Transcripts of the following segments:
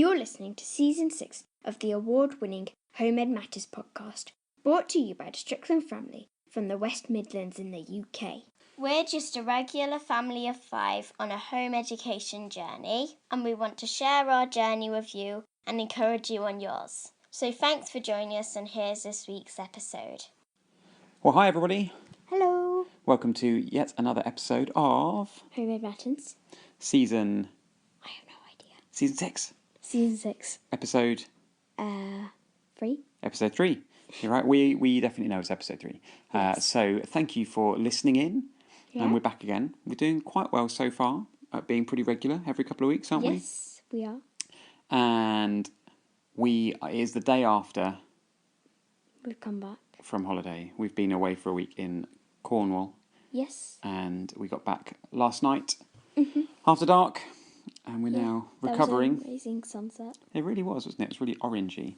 You're listening to Season 6 of the award-winning Home Ed Matters podcast, brought to you by the Strickland family from the West Midlands in the UK. We're just a regular family of 5 on a home education journey, and we want to share our journey with you and encourage you on yours. So thanks for joining us, and here's this week's episode. Well, hi everybody. Hello. Welcome to yet another episode of Home Ed Matters. Season... I have no idea. Season 6. Season 6. Episode... 3. Episode 3. You're right, we definitely know it's episode 3. Yes. So thank you for listening in. Yeah. And we're back again. We're doing quite well so far at being pretty regular every couple of weeks, aren't we? Yes, we are. And it is the day after We've come back. from holiday. We've been away for a week in Cornwall. Yes. And we got back last night after dark. And we're now recovering. That was an amazing sunset. It really was, wasn't it? It was really orangey.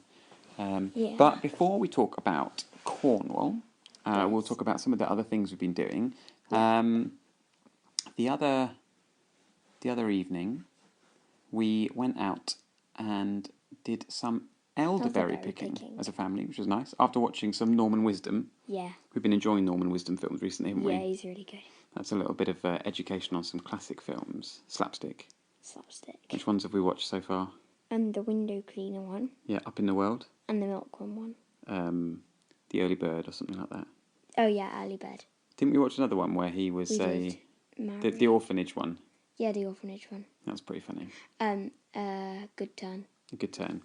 Yeah. But before we talk about Cornwall, we'll talk about some of the other things we've been doing. The other evening, we went out and did some elderberry picking as a family, which was nice. After watching some Norman Wisdom. Yeah. We've been enjoying Norman Wisdom films recently, haven't we? Yeah, he's really good. That's a little bit of education on some classic films. Slapstick. Which ones have we watched so far? And the window cleaner one. Yeah, Up in the World. And the milkworm one. The Early Bird or something like that. Oh yeah, Early Bird. Didn't we watch another one where he was the orphanage one? Yeah, the orphanage one. That's pretty funny. Good Turn. A good turn.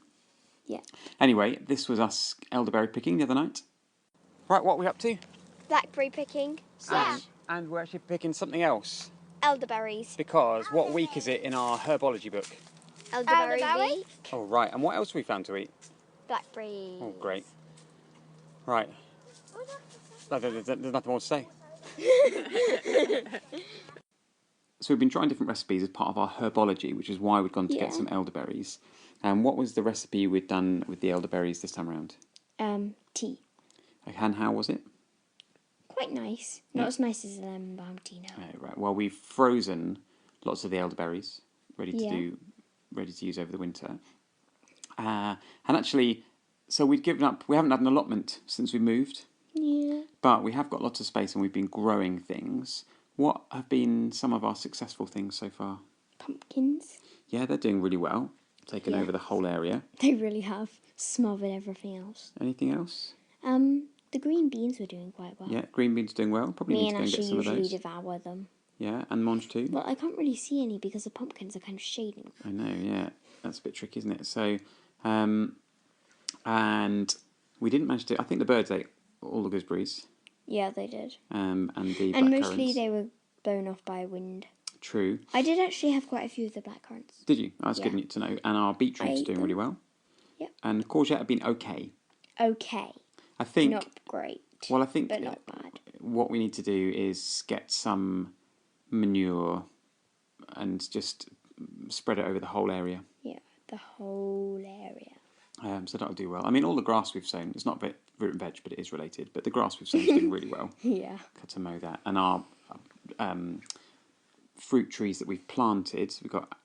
Yeah. Anyway, this was us elderberry picking the other night. Right, what are we up to? Blackberry picking. And we're actually picking something else. Elderberries. Because what week is it in our herbology book? Elderberry week. Oh, right. And what else have we found to eat? Blackberries. Oh, great. Right. There's nothing more to say. So we've been trying different recipes as part of our herbology, which is why we've gone to get some elderberries. And what was the recipe we'd done with the elderberries this time around? Tea. And how was it? Quite nice. Not as nice as lemon balm tea now. Right. Well, we've frozen lots of the elderberries, ready to use over the winter. And actually, so we'd given up. We haven't had an allotment since we moved. Yeah. But we have got lots of space, and we've been growing things. What have been some of our successful things so far? Pumpkins. Yeah, they're doing really well. Taken over the whole area. They really have smothered everything else. Anything else? The green beans were doing quite well. Yeah, green beans doing well. Probably Me need to and go and get Ashley some of usually those. devour them. Yeah, and Monge too. But I can't really see any because the pumpkins are kind of shading. I know, yeah. That's a bit tricky, isn't it? So, and we didn't manage to... I think the birds ate all the gooseberries. Yeah, they did. And the And blackcurrants. mostly they were blown off by wind. True. I did actually have quite a few of the blackcurrants. Did you? That's good to know. And our beetroot's doing really well. Yep. And courgette have been okay. Okay. I think... Not great. Well, I think... But not bad. What we need to do is get some manure and just spread it over the whole area. Yeah, the whole area. So that'll do well. I mean, all the grass we've sown, it's not root and veg, but it is related. But the grass we've sown is doing really well. Yeah. Got to mow that. And our fruit trees that we've planted, we've got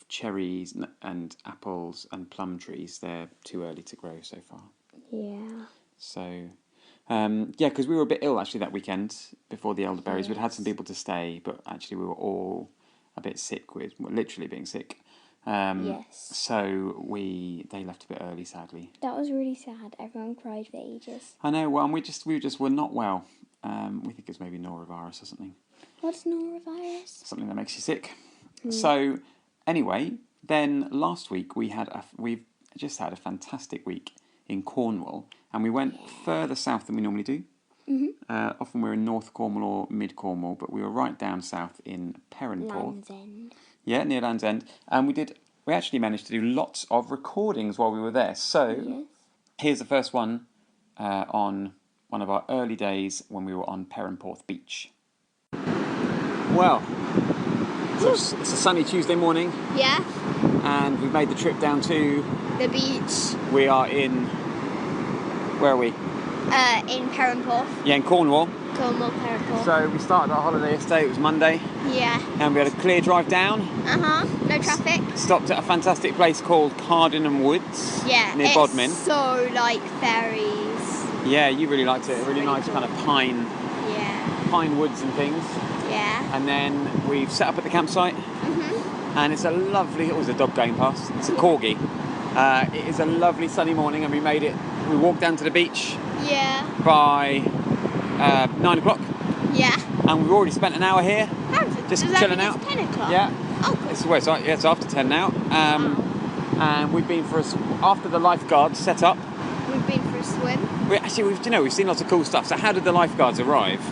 cherries and apples and plum trees. They're too early to grow so far. Yeah. So, because we were a bit ill actually that weekend before the elderberries. Yes. We'd had some people to stay, but actually we were all a bit sick literally being sick. Yes. So they left a bit early, sadly. That was really sad. Everyone cried for ages. I know. Well, and we were not well. We think it's maybe norovirus or something. What's norovirus? Something that makes you sick. So, anyway, then last week we've just had a fantastic week in Cornwall, and we went further south than we normally do. Often we're in North Cornwall or Mid Cornwall, but we were right down south in Perranporth. Land's End. Yeah, near Land's End. And we actually managed to do lots of recordings while we were there. So, here's the first one on one of our early days when we were on Perranporth Beach. Well, it's a sunny Tuesday morning. Yeah. And we've made the trip down to... The beach. We are in... Where are we? In Perranporth. Yeah, in Cornwall. Cornwall, Perranporth. So we started our holiday yesterday, it was Monday. Yeah. And we had a clear drive down. No traffic. Stopped at a fantastic place called Cardinham Woods. Yeah. Near Bodmin. So like fairies. Yeah, you really liked it. Really nice cool. kind of pine woods and things. Yeah. And then we've set up at the campsite. And it's a lovely, it was a dog going past, it's a corgi. It is a lovely sunny morning and we walked down to the beach by 9 o'clock. Yeah. And we've already spent an hour here, just chilling out. 10 o'clock? Yeah. Oh, cool. It's after 10 now. And we've been after the lifeguards set up. We've been for a swim. We've seen lots of cool stuff. So how did the lifeguards arrive?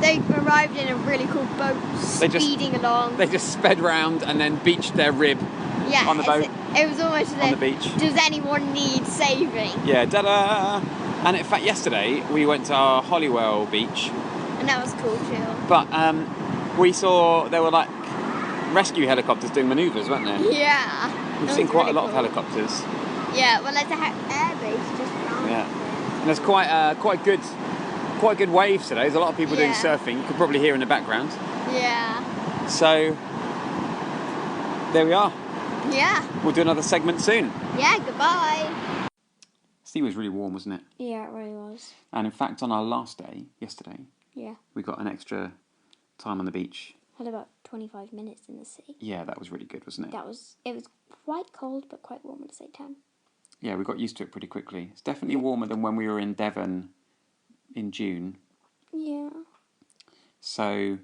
They arrived in a really cool boat, speeding along. They just sped round and then beached their rib on the boat. It was almost on the beach. Does anyone need saving? Yeah, ta-da! And in fact, yesterday we went to our Holywell beach. And that was cool too. But we saw there were like rescue helicopters doing manoeuvres, weren't there? Yeah. We've seen quite a lot of helicopters. Yeah, well, there's an air base just around. Yeah. And there's quite good waves today. There's a lot of people doing surfing. You could probably hear in the background. Yeah. So there we are. Yeah. We'll do another segment soon. Yeah, goodbye. Sea was really warm, wasn't it? Yeah, it really was. And in fact, on our last day, yesterday, Yeah. we got an extra time on the beach. Had about 25 minutes in the sea. Yeah, that was really good, wasn't it? It was quite cold, but quite warm at the same time. Yeah, we got used to it pretty quickly. It's definitely warmer than when we were in Devon in June. Yeah. So,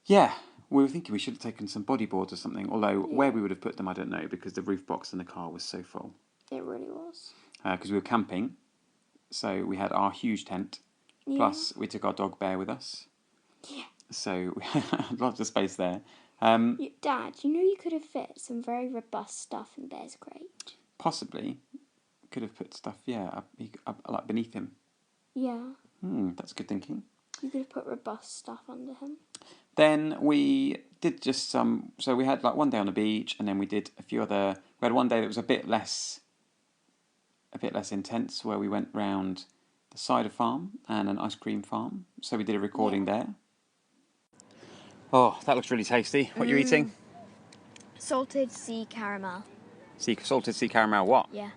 yeah, we were thinking we should have taken some bodyboards or something, although where we would have put them, I don't know, because the roof box in the car was so full. It really was. Because we were camping, so we had our huge tent, plus we took our dog Bear with us. Yeah. So we had lots of space there. Dad, you could have fit some very robust stuff in Bear's crate. Possibly could have put stuff, up like beneath him. Yeah. That's good thinking. You could have put robust stuff under him. Then we did just some. So we had like one day on the beach, and then we did a few other. We had one day that was a bit less intense, where we went round the cider farm and an ice cream farm. So we did a recording there. Oh, that looks really tasty. What are you eating? Salted sea caramel. Salted sea caramel. What? Yeah.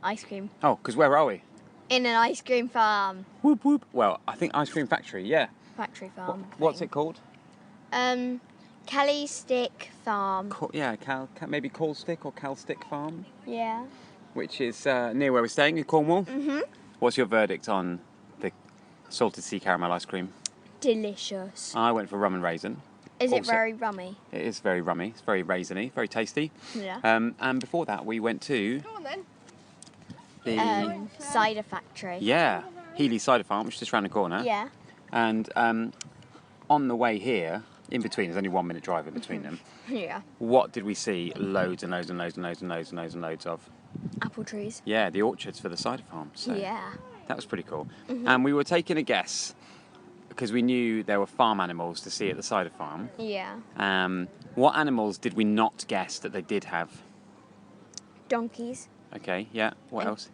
Ice cream. Oh, because where are we? In an ice cream farm. Whoop whoop. Well, I think ice cream factory. Yeah. Factory farm. What's it called? Kelly Stick Farm. Maybe Caulstick or Calstick Farm, Yeah. which is near where we're staying in Cornwall. What's your verdict on the salted sea caramel ice cream? Delicious. I went for rum and raisin. Is it very rummy? It is very rummy. It's very raisiny, very tasty. Yeah. And before that, we went to the Cider factory. Healy Cider Farm, which is just round the corner. Yeah. And on the way here, in between, there's only 1 minute drive in between them. Yeah. What did we see? Loads and loads and loads and loads and loads and loads and loads of. Apple trees. Yeah, the orchards for the cider farm. So Yeah. that was pretty cool. And we were taking a guess because we knew there were farm animals to see at the cider farm. Yeah. What animals did we not guess that they did have? Donkeys. Okay, yeah. What else?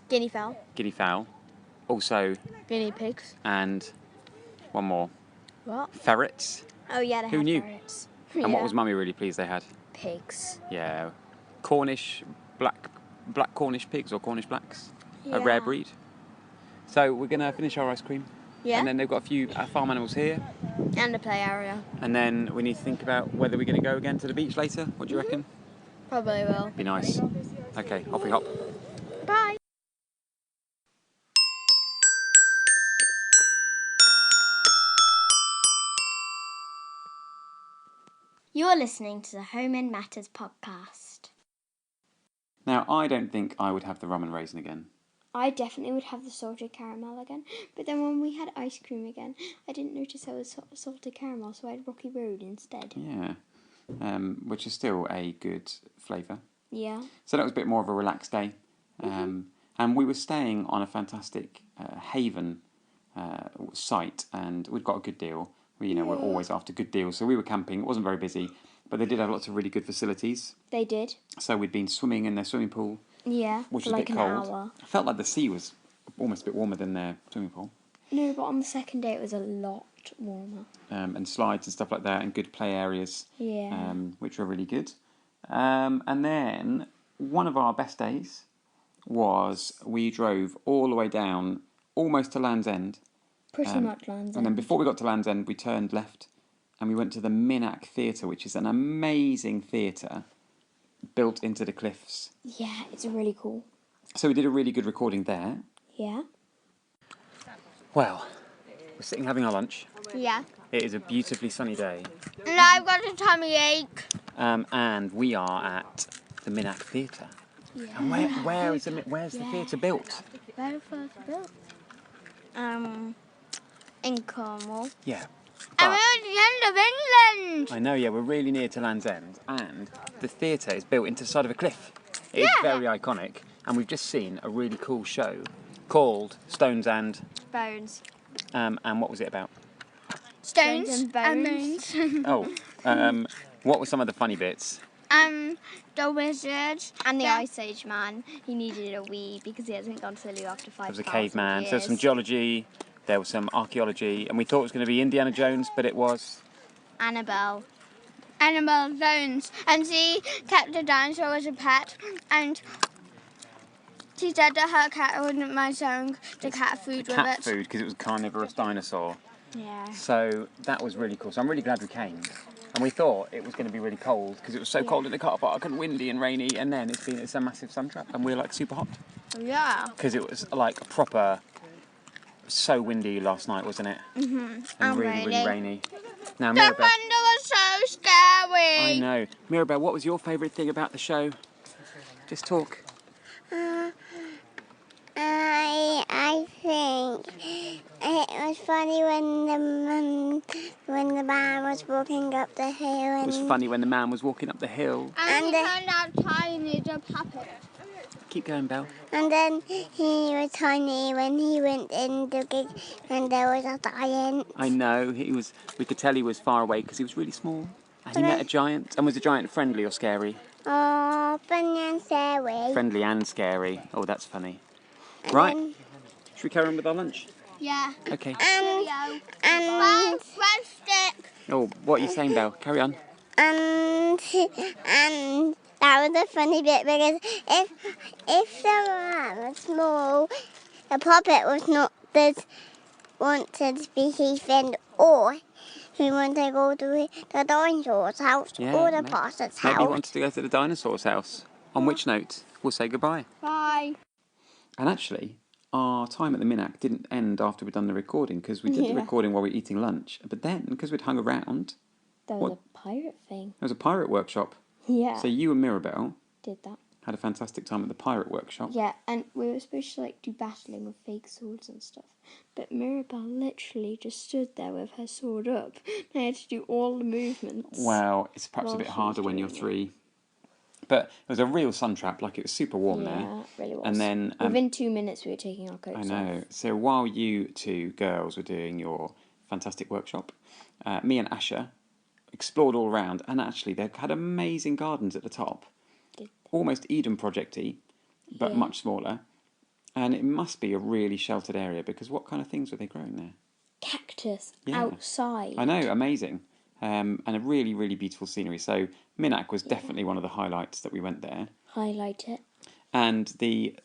Guinea fowl. Guinea fowl. Also, Guinea pigs. and one more. What? Ferrets. Oh yeah, they Who have knew? ferrets. And what was Mummy really pleased they had? Pigs. Yeah. Cornish, black Cornish pigs or Cornish blacks. Yeah. A rare breed. So we're going to finish our ice cream. Yeah. And then they've got a few farm animals here. And a play area. And then we need to think about whether we're going to go again to the beach later. What do you reckon? Probably will. Be nice. Okay, off we hop. Bye. You're listening to the Home and Matters podcast. Now, I don't think I would have the rum and raisin again. I definitely would have the salted caramel again. But then when we had ice cream again, I didn't notice there was salted caramel, so I had Rocky Road instead. Yeah. Which is still a good flavour. Yeah. So that was a bit more of a relaxed day. And we were staying on a fantastic haven site, and we'd got a good deal. We're always after good deals. So we were camping. It wasn't very busy, but they did have lots of really good facilities. They did. So we'd been swimming in their swimming pool. Yeah, which for was a like bit an cold. hour. I felt like the sea was almost a bit warmer than their swimming pool. No, but on the second day it was a lot warmer. And slides and stuff like that, and good play areas, Yeah. which were really good. And then one of our best days was we drove all the way down, almost to Land's End. Pretty much Land's And then End. before we got to Land's End, we turned left, and we went to the Minack Theatre, which is an amazing theatre built into the cliffs. Yeah, it's really cool. So we did a really good recording there. Yeah. Well, we're sitting having our lunch. Yeah. It is a beautifully sunny day. And I've got a tummy ache. And we are at the Minack Theatre. Yeah. And where's the theatre built? Where the first built? In Cornwall. Yeah. And But, we're at the end of England. I know, yeah, we're really near to Land's End, and the theatre is built into the side of a cliff. It is very iconic, and we've just seen a really cool show called Stones and... Bones. and what was it about? Stones and and bones. bones. What were some of the funny bits? The wizard. And the Ice Age man, he needed a wee because he hasn't gone to the loo after 5,000 There was a caveman, years. there was some geology, there was some archaeology, and we thought it was going to be Indiana Jones, but it was... Annabelle. Annabelle Jones. And she kept a dinosaur as a pet. And she said that her cat wouldn't mind sharing the cat food with cat it. food, because it was a carnivorous dinosaur. Yeah. So that was really cool. So I'm really glad we came. And we thought it was going to be really cold because it was so cold in the car park and windy and rainy. And then it's a massive sun trap, and we're like super hot Yeah. because it was like proper, so windy last night, wasn't it? Mm-hmm. And really rainy. Now, The Mirabelle, thunder was so scary. I know. Mirabelle, what was your favourite thing about the show? Just talk. I think it was funny when the man was walking up the hill. It was funny when the man was walking up the hill. And he And turned out tiny as a puppet. Keep going, Belle. And then he was tiny when he went in the gig and there was a giant. I know. We could tell he was far away because he was really small. And he met a giant. And was the giant friendly or scary? Oh, funny and scary. Friendly and scary. Oh, that's funny. Right. Should we carry on with our lunch? Yeah. Okay. And stick. Oh, what are you saying, Belle? Carry on. and that was a funny bit because if the man was small, the puppet was not wanted to be his friend, or he wanted to go to the dinosaur's house or the pastor's house. Maybe he wanted to go to the dinosaur's house. On which note, we'll say goodbye. Bye. And actually, our time at the Minack didn't end after we'd done the recording, because we did the recording while we were eating lunch. But then, because we'd hung around, There was a pirate thing. there was a pirate workshop. Yeah. So you and Mirabelle Did that. had a fantastic time at the pirate workshop. Yeah, and we were supposed to do battling with fake swords and stuff. But Mirabelle literally just stood there with her sword up. And I had to do all the movements. Well, it's perhaps While a bit she harder was when you're doing it. 3. But it was a real sun trap, it was super warm there. Yeah, it really was. And then within 2 minutes we were taking our coats I off. know. So while you two girls were doing your fantastic workshop, me and Asha explored all around, and actually they had amazing gardens at the top. Almost Eden Project-y, but much smaller. And it must be a really sheltered area, because what kind of things were they growing there? Cactus Yeah. outside. I know, amazing. And a really, really beautiful scenery. So Minack was definitely one of the highlights that we went there. Highlight it. And the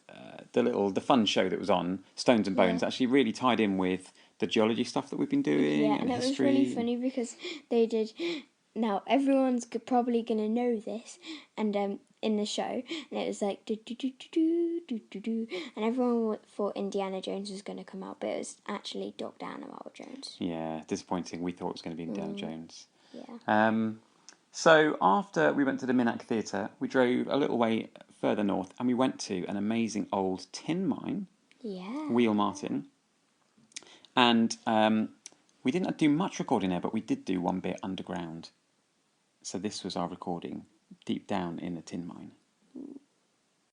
fun show that was on, Stones and Bones, actually really tied in with the geology stuff that we've been doing. Yeah, and and it was history. really funny because they did. Now everyone's probably gonna know this, and in the show, and it was like do do do do do do do, and everyone thought Indiana Jones was gonna come out, but it was actually Dr. Annabelle Jones. Yeah, disappointing. We thought it was going to be Indiana Jones. Yeah. So after we went to the Minack Theatre, we drove a little way further north, and we went to an amazing old tin mine, Yeah. Wheel Martin. And we didn't do much recording there, but we did do one bit underground. So this was our recording deep down in the tin mine.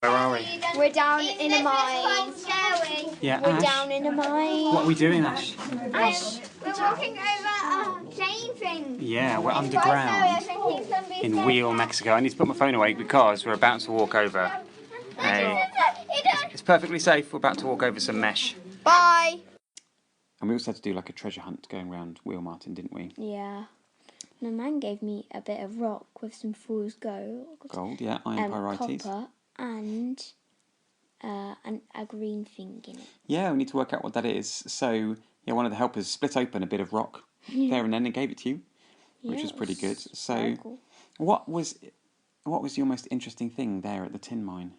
Where are we? We're down in a mine. Yeah, We're down in a mine. What are we doing, Ash? We're walking over a plane thing. Yeah, we're underground in Wheel, Mexico. I need to put my phone away because we're about to walk over Hey. It's perfectly safe. We're about to walk over some mesh. Bye. And we also had to do like a treasure hunt going around Wheel Martin, didn't we? Yeah. My man gave me a bit of rock with some fool's gold. Gold, yeah, iron pyrites. Copper and a green thing in it. Yeah, we need to work out what that is. So, yeah, one of the helpers split open a bit of rock there and then and gave it to you, which was pretty good. So, cool. what was your most interesting thing there at the tin mine?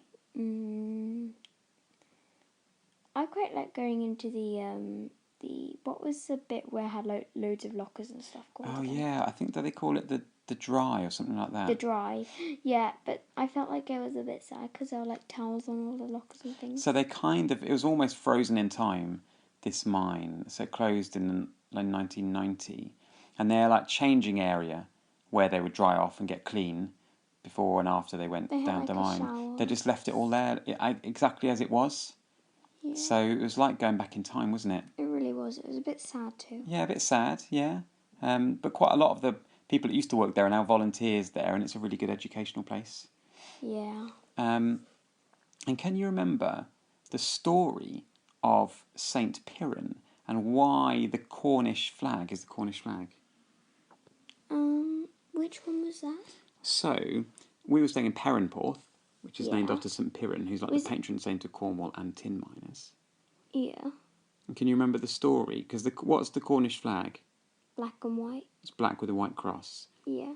I quite like going into the what was the bit where it had loads of lockers and stuff called? Oh again? yeah, I think that they call it the dry or something like that. The dry, yeah, but I felt like it was a bit sad because there were like towels on all the lockers and things. So they it was almost frozen in time, this mine. So it closed in like 1990. And they're like changing area where they would dry off and get clean before and after they went down like the a mine. shower. They just left it all there exactly as it was. Yeah. So it was like going back in time, wasn't it? It really was. It was a bit sad too. Yeah, a bit sad, yeah. But quite a lot of the people that used to work there are now volunteers there, and it's a really good educational place. Yeah. And can you remember the story of Saint Piran and why the Cornish flag is the Cornish flag? Which one was that? So, we were staying in Perranporth, which is named Yeah. after St Piran, who's like the patron saint of Cornwall and tin miners. Yeah. And can you remember the story? Because what's the Cornish flag? Black and white. It's black with a white cross. Yeah.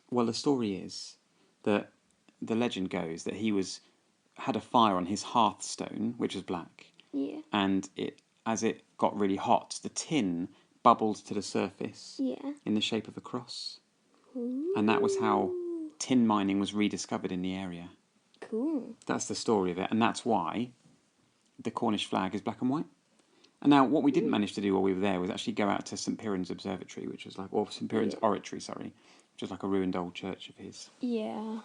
Well, the story is that the legend goes that he had a fire on his hearthstone, which was black. Yeah. And as it got really hot, the tin bubbled to the surface. Yeah. In the shape of a cross. Ooh. And that was how tin mining was rediscovered in the area. Cool. That's the story of it, and that's why the Cornish flag is black and white. And now, what we didn't manage to do while we were there was actually go out to St Piran's Observatory, or St Piran's Oratory, which is like a ruined old church of his. Yeah.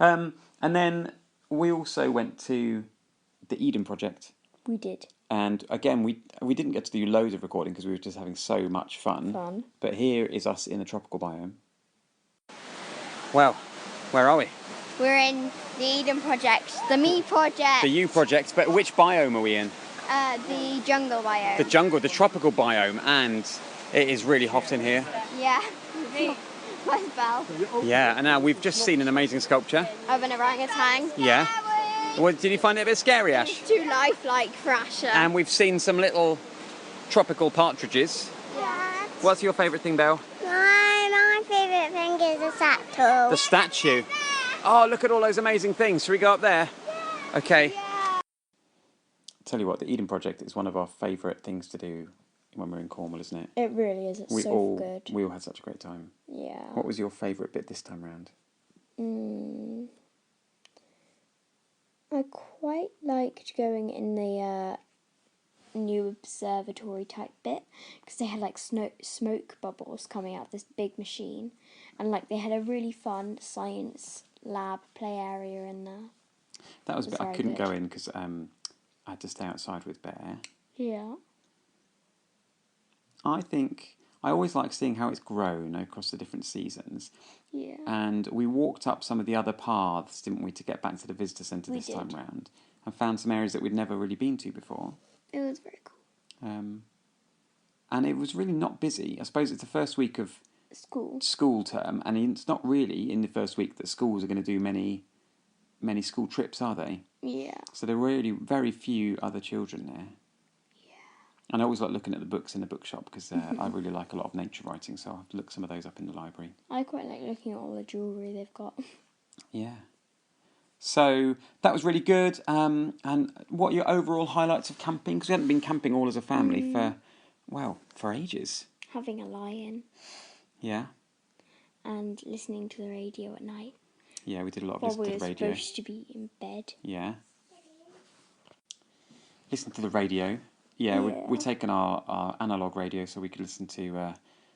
And then we also went to the Eden Project. We did. And again, we didn't get to do loads of recording because we were just having so much fun. But here is us in the tropical biome. Well, where are we? We're in the Eden Project, the Me Project. The U Project, but which biome are we in? The jungle biome. The jungle, the tropical biome, and it is really hot in here. Yeah. My spell. Yeah, and now we've just seen an amazing sculpture. Of an orangutan. Yeah. Well, did you find it a bit scary, Ash? Too lifelike for Asher. And we've seen some little tropical partridges. Yeah. What's your favourite thing, Belle? My favourite thing is the statue. The statue. Oh, look at all those amazing things. Shall we go up there? Okay. Tell you what, the Eden Project is one of our favourite things to do when we're in Cornwall, isn't it? It really is. It's so good. We all had such a great time. Yeah. What was your favourite bit this time round? I quite liked going in the new observatory type bit because they had like smoke bubbles coming out of this big machine, and like they had a really fun science lab play area in there. That was a bit I very couldn't good. go in because I had to stay outside with Bear. Yeah. I think I always like seeing how it's grown across the different seasons. Yeah. And we walked up some of the other paths, didn't we, to get back to the visitor centre this time round, and found some areas that we'd never really been to before. It was very cool. And it was really not busy. I suppose it's the first week of school term, and it's not really in the first week that schools are going to do many school trips, are they? Yeah. So there were really very few other children there. And I always like looking at the books in the bookshop because I really like a lot of nature writing, so I'll look some of those up in the library. I quite like looking at all the jewellery they've got. Yeah. So that was really good. And what are your overall highlights of camping? Because we hadn't been camping all as a family for ages. Having a lie-in Yeah. and listening to the radio at night. Yeah, we did a lot of While listening we to were the radio. supposed to be in bed. Yeah. Listen to the radio. Yeah, we'd taken our analogue radio so we could listen to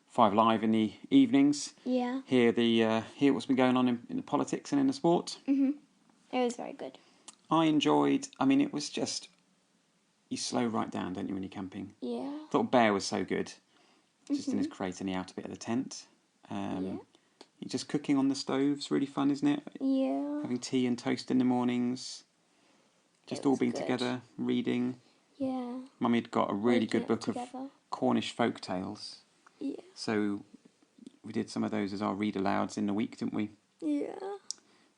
5 Live in the evenings. Yeah. Hear what's been going on in the politics and in the sport. It was very good. I enjoyed. I mean, it was just you slow right down, don't you, when you're camping? Yeah. Thought Bear was so good, just in his crate in the outer bit of the tent. just cooking on the stove's really fun, isn't it? Yeah. Having tea and toast in the mornings. Just all being together, reading. Yeah. Mummy had got a really good book of together. Cornish folk tales. Yeah. So we did some of those as our read alouds in the week, didn't we? Yeah.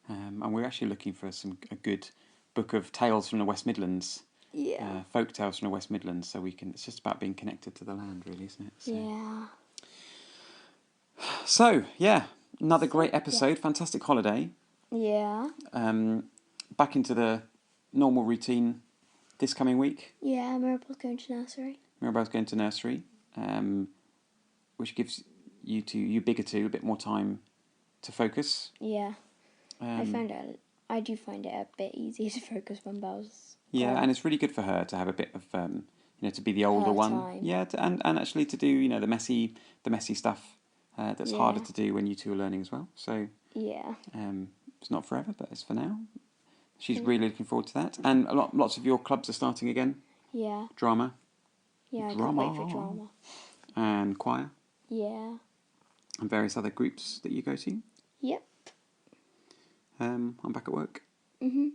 And we're actually looking for a good book of tales from the West Midlands. Yeah. Folk tales from the West Midlands, so it's just about being connected to the land, really, isn't it? So. Yeah. So, yeah, another great episode, fantastic holiday. Yeah. Back into the normal routine this coming week. Yeah, Mirabel's going to nursery. Mirabel's going to nursery, which gives you bigger two a bit more time to focus. Yeah. I do find it a bit easier to focus when Belle's Yeah, gone. and it's really good for her to have a bit of, to be the older one. Time. Yeah, and actually to do, the messy stuff that's harder to do when you two are learning as well. So yeah, it's not forever, but it's for now. She's really looking forward to that. And lots of your clubs are starting again. Yeah. Drama. Yeah, I Drama. can't wait for drama. And choir. Yeah. And various other groups that you go to. Yep. I'm back at work. Mhm.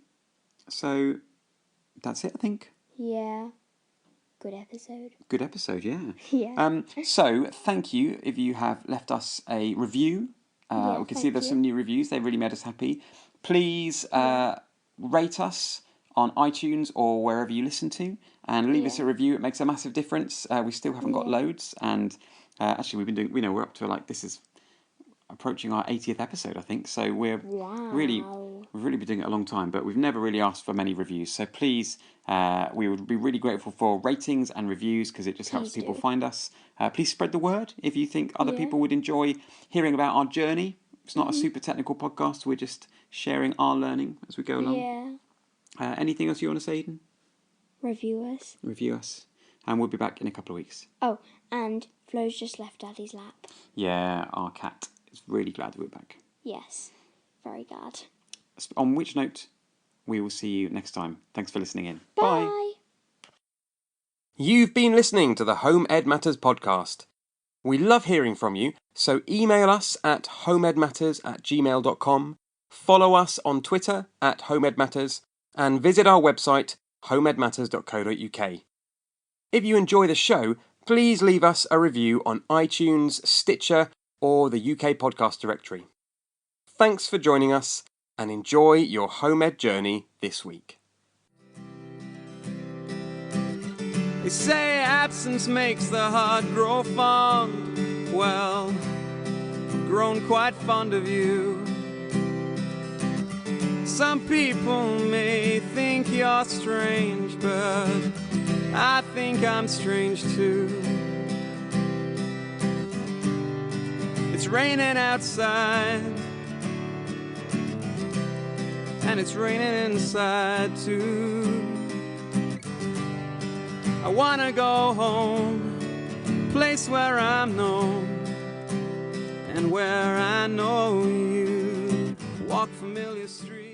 So that's it, I think. Yeah. Good episode. Good episode, yeah. Yeah. So thank you if you have left us a review. We can see there's some new reviews. They really made us happy. Please rate us on iTunes or wherever you listen to, and leave us a review. It makes a massive difference. We still haven't got loads, and actually we've been doing. We're up to this is approaching our 80th episode, I think. So we've really been doing it a long time, but we've never really asked for many reviews. So please, we would be really grateful for ratings and reviews because it just helps people find us. Please spread the word if you think other people would enjoy hearing about our journey. It's not a super technical podcast. We're just sharing our learning as we go along. Yeah. Anything else you want to say, Eden? Review us. Review us. And we'll be back in a couple of weeks. Oh, and Flo's just left Daddy's lap. Yeah, our cat is really glad that we're back. Yes, very glad. On which note, we will see you next time. Thanks for listening in. Bye. You've been listening to the Home Ed Matters podcast. We love hearing from you, so email us at homeedmatters@gmail.com, follow us on Twitter at homeedmatters, and visit our website homeedmatters.co.uk. If you enjoy the show, please leave us a review on iTunes, Stitcher, or the UK Podcast Directory. Thanks for joining us, and enjoy your home ed journey this week. They say absence makes the heart grow fond. Well, I've grown quite fond of you. Some people may think you're strange, but I think I'm strange too. It's raining outside, and it's raining inside too. I wanna go home, place where I'm known, and where I know you. Walk familiar streets.